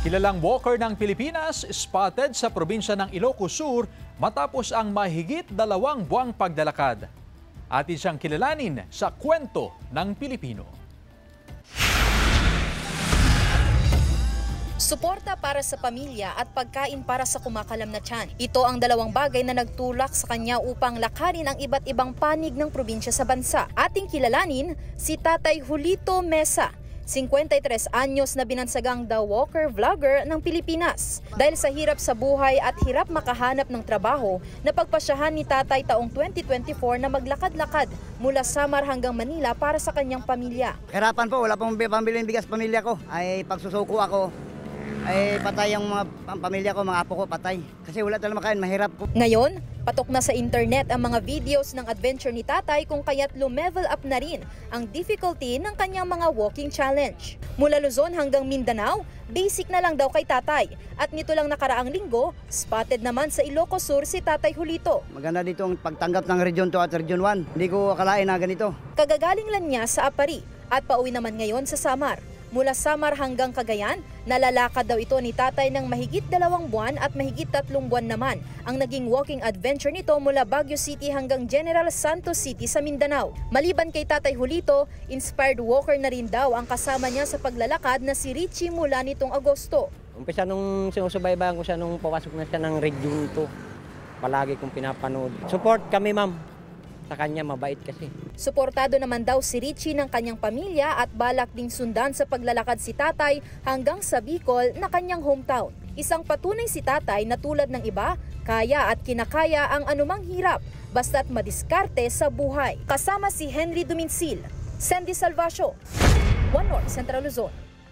Kilalang walker ng Pilipinas spotted sa probinsya ng Ilocos Sur matapos ang mahigit 2 buwang paglalakad. Atin siyang kilalanin sa kwento ng Pilipino. Suporta para sa pamilya at pagkain para sa kumakalam na tiyan. Ito ang 2 bagay na nagtulak sa kanya upang lakarin ang iba't ibang panig ng probinsya sa bansa. Ating kilalanin si Tatay Julito Mesa, 53 anyos na binansagang The Walker Vlogger ng Pilipinas. Dahil sa hirap sa buhay at hirap makahanap ng trabaho, napagpasyahan ni Tatay taong 2024 na maglakad-lakad mula Samar hanggang Manila para sa kanyang pamilya. Hirapan po, wala pong pambiling bigas pamilya ko. Ay pagsusuko ako, ay patay ang mga pamilya ko, mga apo ko patay. Kasi wala talagang makain, mahirap po. Ngayon, patok na sa internet ang mga videos ng adventure ni Tatay kung kaya't lumevel up na rin ang difficulty ng kanyang mga walking challenge. Mula Luzon hanggang Mindanao, basic na lang daw kay Tatay. At nito lang nakaraang linggo, spotted naman sa Ilocos Sur si Tatay Julito. Maganda dito ang pagtanggap ng Region 2 at Region 1. Hindi ko akalain na ganito. Kagagaling lang niya sa Apari at pauwi naman ngayon sa Samar. Mula Samar hanggang Cagayan, nalalakad daw ito ni Tatay ng mahigit 2 buwan at mahigit 3 buwan naman ang naging walking adventure nito mula Baguio City hanggang General Santos City sa Mindanao. Maliban kay Tatay Julito, inspired walker na rin daw ang kasama niya sa paglalakad na si Richie mula nitong Agosto. Umpisa nung sinusubaybayan ko siya nung papasok na siya ng Region 2. Palagi kong pinapanood. Support kami, ma'am. Sa kanya, mabait kasi. Suportado naman daw si Richie ng kanyang pamilya at balak ding sundan sa paglalakad si Tatay hanggang sa Bicol na kanyang hometown. Isang patunay si Tatay na tulad ng iba, kaya at kinakaya ang anumang hirap basta't madiskarte sa buhay. Kasama si Henry Duminsil, Sandy Salvacio, One North Central Luzon.